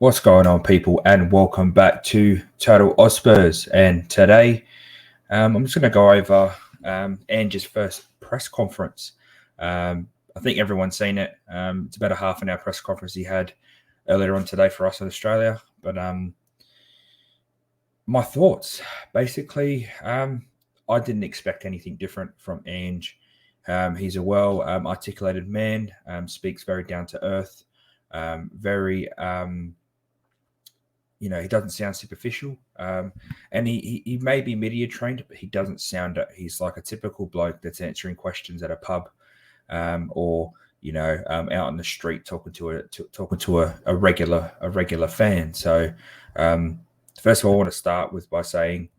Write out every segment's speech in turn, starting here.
What's going on, people, and welcome back to totalozspurs. And today, I'm just going to go over Ange's first press conference. I think everyone's seen it. It's about a half an hour press conference he had earlier on today for us in Australia. But my thoughts, basically, I didn't expect anything different from Ange. He's a well articulated man, speaks very down to earth, very he doesn't sound superficial, and he may be media trained, but he doesn't sound it. He's like a typical bloke that's answering questions at a pub, or out on the street talking to a regular fan. So, first of all, I want to start by saying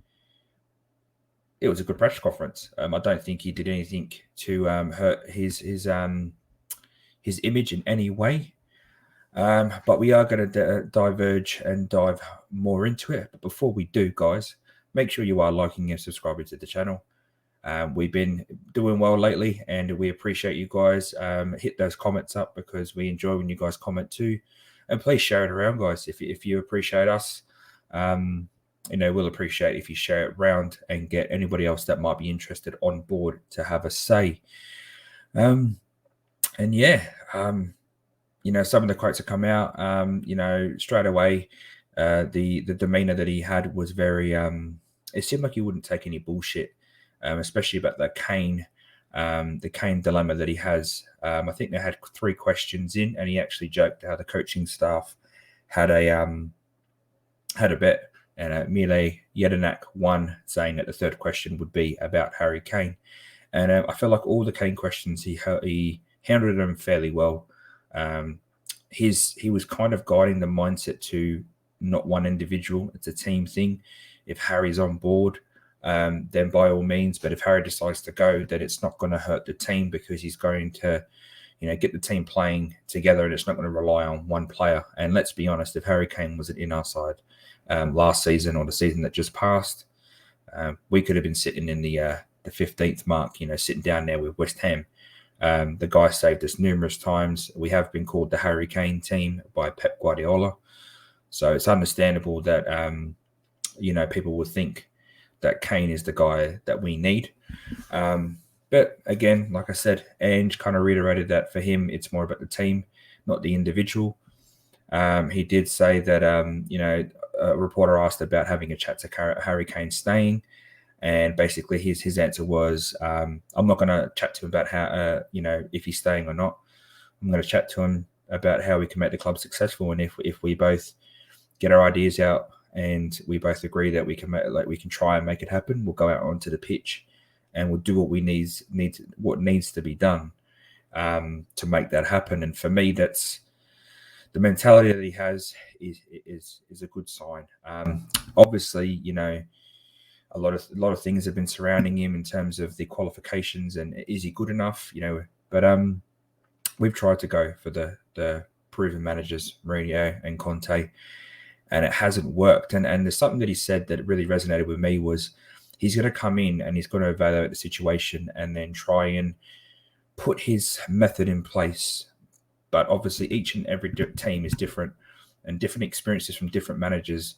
it was a good press conference. I don't think he did anything to hurt his image in any way. But we are going to diverge and dive more into it. But before we do, guys, make sure you are liking and subscribing to the channel. We've been doing well lately, and we appreciate you guys. Hit those comments up because we enjoy when you guys comment too. And please share it around, guys. If you appreciate us, we'll appreciate if you share it around and get anybody else that might be interested on board to have a say. Some of the quotes that come out, straight away, the demeanor that he had was very, it seemed like he wouldn't take any bullshit, especially about the Kane dilemma that he has. I think they had 3 questions in, and he actually joked how the coaching staff had a bet, and Mile Jedinak won, saying that the 3rd question would be about Harry Kane. And I feel like all the Kane questions, he handled them fairly well. He was kind of guiding the mindset to not one individual. It's a team thing. If Harry's on board, then by all means. But if Harry decides to go, then it's not going to hurt the team because he's going to, get the team playing together, and it's not going to rely on one player. And let's be honest, if Harry Kane wasn't in our side last season or the season that just passed, we could have been sitting in the 15th mark, sitting down there with West Ham. The guy saved us numerous times. We have been called the Harry Kane team by Pep Guardiola. So it's understandable that, people will think that Kane is the guy that we need. But again, like I said, Ange kind of reiterated that for him, it's more about the team, not the individual. He did say that, a reporter asked about having a chat to Harry Kane staying. And basically his answer was, I'm not going to chat to him about how, if he's staying or not. I'm going to chat to him about how we can make the club successful. And if we both get our ideas out and we both agree that we can try and make it happen, we'll go out onto the pitch and we'll do what what needs to be done to make that happen. And for me, that's the mentality that he has is a good sign. Obviously, a lot of things have been surrounding him in terms of the qualifications and is he good enough, but we've tried to go for the proven managers, Mourinho and Conte, and it hasn't worked. And there's something that he said that really resonated with me was he's going to come in and he's going to evaluate the situation and then try and put his method in place. But obviously each and every team is different and different experiences from different managers.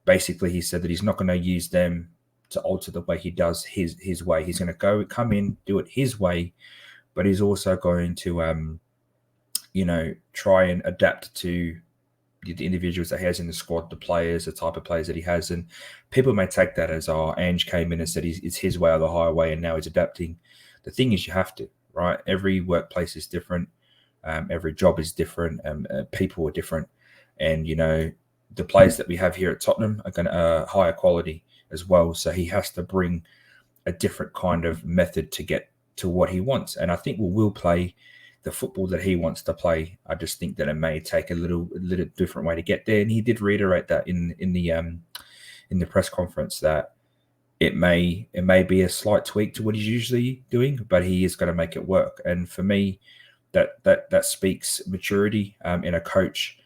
Basically, he said that he's not going to use them to alter the way he does his way. He's going to come in, do it his way, but he's also going to, try and adapt to the individuals that he has in the squad, the players, the type of players that he has. And people may take that as, Ange came in and said it's his way or the highway, and now he's adapting. The thing is, you have to, right? Every workplace is different. Every job is different. People are different. And, the players that we have here at Tottenham are going to higher quality as well. So he has to bring a different kind of method to get to what he wants. And I think we'll play the football that he wants to play. I just think that it may take a little different way to get there. And he did reiterate that in the press conference that it may be a slight tweak to what he's usually doing, but he is going to make it work. And for me, that speaks maturity in a coach,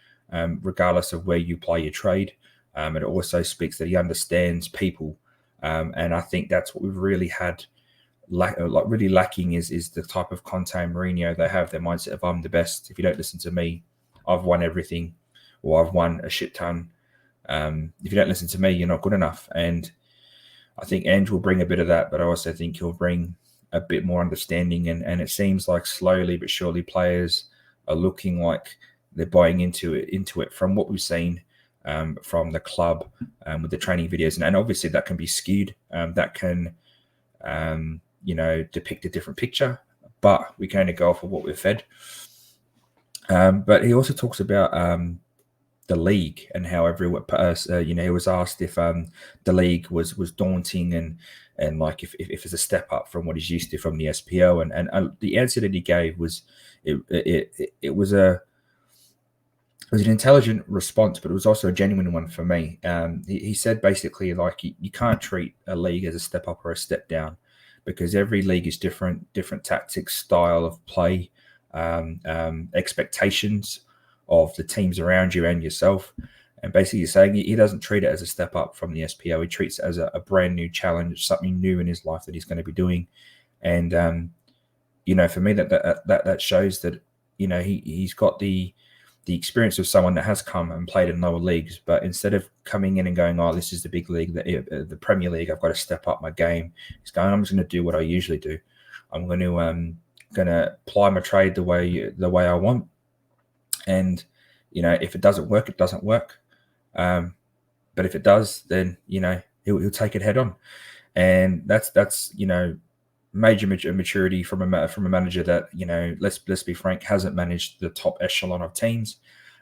regardless of where you play your trade. It also speaks that he understands people. And I think that's what we've really had really lacking is the type of Conte and Mourinho. They have their mindset of I'm the best. If you don't listen to me, I've won everything. or I've won a shit ton. If you don't listen to me, you're not good enough. And I think Ange will bring a bit of that, but I also think he'll bring a bit more understanding. And it seems like slowly but surely players are looking like they're buying into it from what we've seen from the club with the training videos. And obviously that can be skewed. That can, depict a different picture, but we can only go off of what we're fed. But he also talks about the league and how everyone, he was asked if the league was daunting and like if it's a step up from what he's used to from the SPL, and the answer that he gave was it was an intelligent response, but it was also a genuine one for me. He said basically like you can't treat a league as a step up or a step down because every league is different tactics, style of play, expectations of the teams around you and yourself. And basically saying he doesn't treat it as a step up from the SPO. He treats it as a brand new challenge, something new in his life that he's going to be doing. And, for me, that shows that, he's got the experience of someone that has come and played in lower leagues. But instead of coming in and going, oh, this is the big league, the Premier League, I've got to step up my game. He's going, I'm just going to do what I usually do. I'm going to ply my trade the way I want. And, if it doesn't work, it doesn't work. But if it does, then, he'll take it head on. And that's major maturity from a manager that, let's be frank, hasn't managed the top echelon of teams.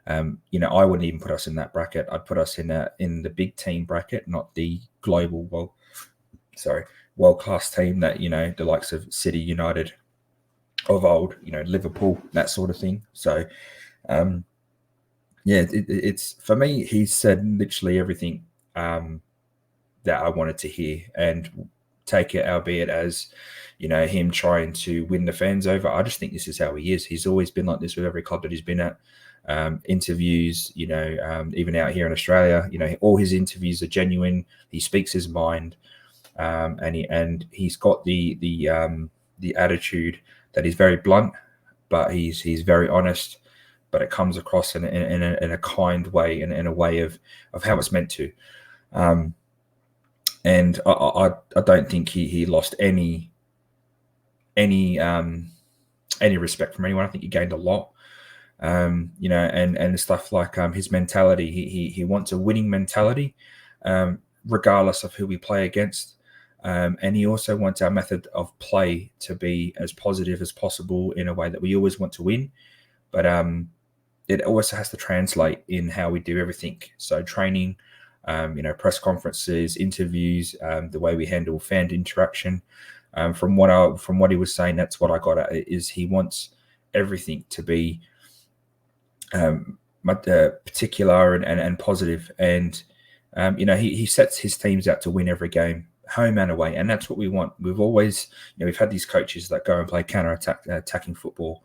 I wouldn't even put us in that bracket. I'd put us in the big team bracket, not the global, world-class team that, the likes of City, United of old, Liverpool, that sort of thing. So, it's for me, he said literally everything that I wanted to hear, and take it, albeit as, him trying to win the fans over. I just think this is how he is. He's always been like this with every club that he's been at. Interviews, even out here in Australia, all his interviews are genuine. He speaks his mind, and he's got the attitude that he's very blunt, but he's very honest. But it comes across in a kind way, and in a way of how it's meant to. And I don't think he lost any respect from anyone. I think he gained a lot. And stuff like his mentality. He wants a winning mentality, regardless of who we play against. And he also wants our method of play to be as positive as possible in a way that we always want to win. But it also has to translate in how we do everything. So training, press conferences, interviews, the way we handle fan interaction. From what he was saying, that's what I got at, is he wants everything to be particular and positive. And, he sets his teams out to win every game, home and away. And that's what we want. We've always, we've had these coaches that go and play attacking football,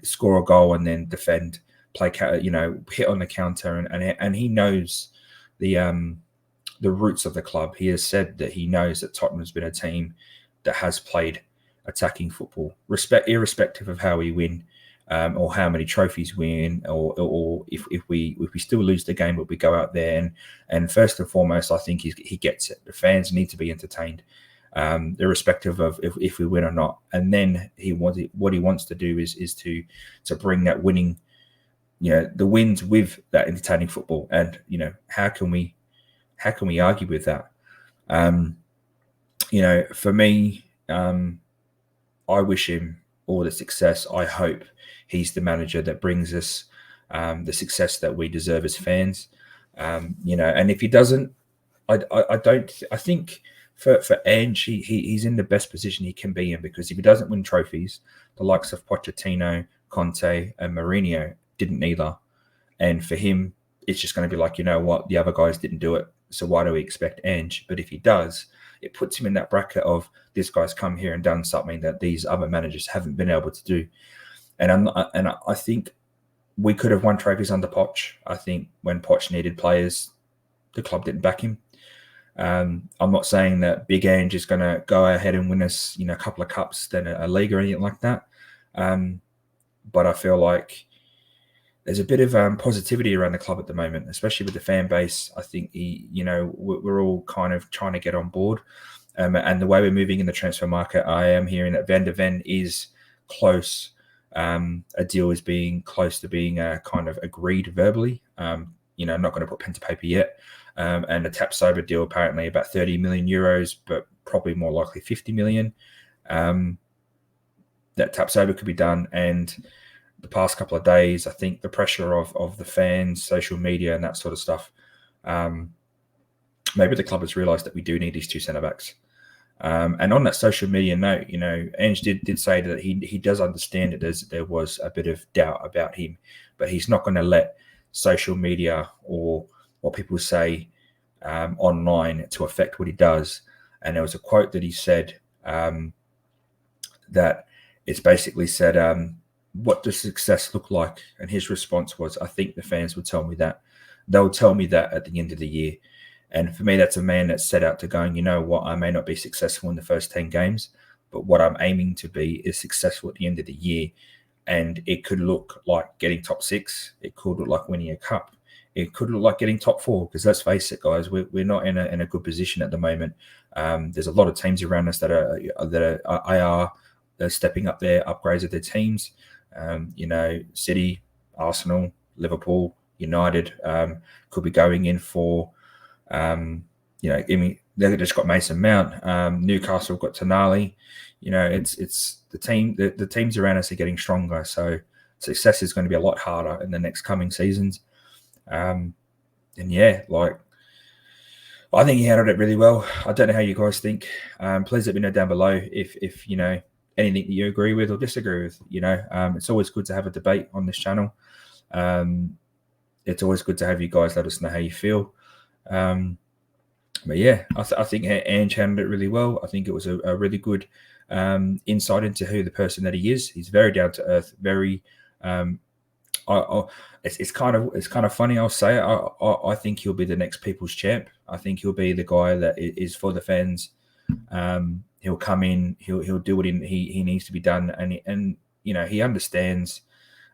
score a goal and then defend, play, hit on the counter. And he knows the roots of the club. He has said that he knows that Tottenham's been a team that has played attacking football, irrespective of how we win, or how many trophies we win, or if we still lose the game, but we go out there and first and foremost, I think he gets it. The fans need to be entertained, irrespective of if we win or not. And then what he wants to do is to bring that winning, the wins with that entertaining football. And how can we argue with that? For me, I wish him all the success. I hope he's the manager that brings us the success that we deserve as fans. And if he doesn't, I think for Ange, he's in the best position he can be in, because if he doesn't win trophies, the likes of Pochettino, Conte, and Mourinho didn't either. And for him, it's just going to be like, what, the other guys didn't do it, so why do we expect Ange? But if he does, it puts him in that bracket of, this guy's come here and done something that these other managers haven't been able to do. And I think we could have won trophies under Poch. I think when Poch needed players, the club didn't back him. I'm not saying that Big Ange is going to go ahead and win us, a couple of cups, then a league or anything like that. But I feel like there's a bit of positivity around the club at the moment, especially with the fan base. I think we're all kind of trying to get on board, and the way we're moving in the transfer market, I am hearing that Van der Ven is close. A deal is being close to being kind of agreed verbally. I'm not going to put pen to paper yet. And the Tapsoba deal apparently about 30 million euros, but probably more likely 50 million. That Tapsoba could be done. And the past couple of days, I think the pressure of the fans, social media, and that sort of stuff, maybe the club has realised that we do need these two centre backs. And on that social media note, Ange did say that he does understand that there was a bit of doubt about him, but he's not going to let social media or what people say online to affect what he does. And there was a quote that he said that it's basically said, what does success look like? And his response was, I think the fans will tell me that. They'll tell me that at the end of the year. And for me, that's a man that's set out to going, you know what, I may not be successful in the first 10 games, but what I'm aiming to be is successful at the end of the year. And it could look like getting top 6. It could look like winning a cup. It could look like getting top 4, because let's face it, guys, we're not in a good position at the moment. There's a lot of teams around us that are stepping up their upgrades of their teams. City, Arsenal, Liverpool, United could be going in for, they've just got Mason Mount. Newcastle got Tonali. It's the team. The teams around us are getting stronger. So success is going to be a lot harder in the next coming seasons. I think he handled it really well. I don't know how you guys think. Please let me know down below if anything that you agree with or disagree with. It's always good to have a debate on this channel. It's always good to have you guys let us know how you feel. But yeah, I think Ange handled it really well. I think it was a really good insight into who the person that he is. He's very down to earth, very. It's kind of funny. I'll say it. I think he'll be the next People's Champ. I think he'll be the guy that is for the fans. He'll come in. He'll do what he needs to be done, and he understands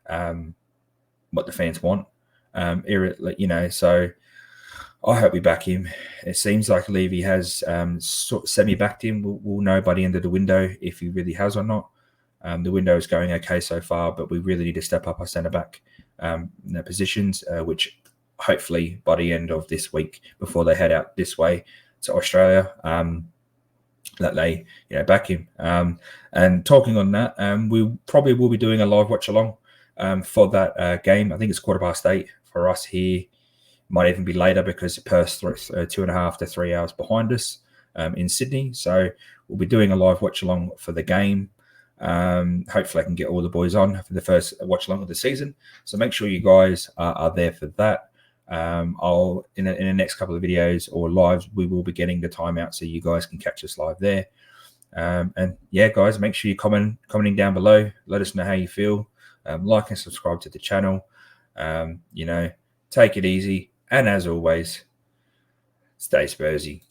what the fans want. So I hope we back him. It seems like Levy has sort of semi-backed him. We'll know by the end of the window if he really has or not. The window is going okay so far, but we really need to step up our centre-back positions, which hopefully by the end of this week, before they head out this way to Australia, that they back him. And talking on that, we probably will be doing a live watch-along for that game. I think it's 8:15 for us here. Might even be later because Perth's 2.5 to 3 hours behind us in Sydney. So we'll be doing a live watch-along for the game. Hopefully I can get all the boys on for the first watch-along of the season. So make sure you guys are there for that. I'll in the next couple of videos or lives, we will be getting the time out so you guys can catch us live there. And yeah, guys, make sure you commenting down below. Let us know how you feel. Like and subscribe to the channel. Take it easy. And as always, stay Spursy.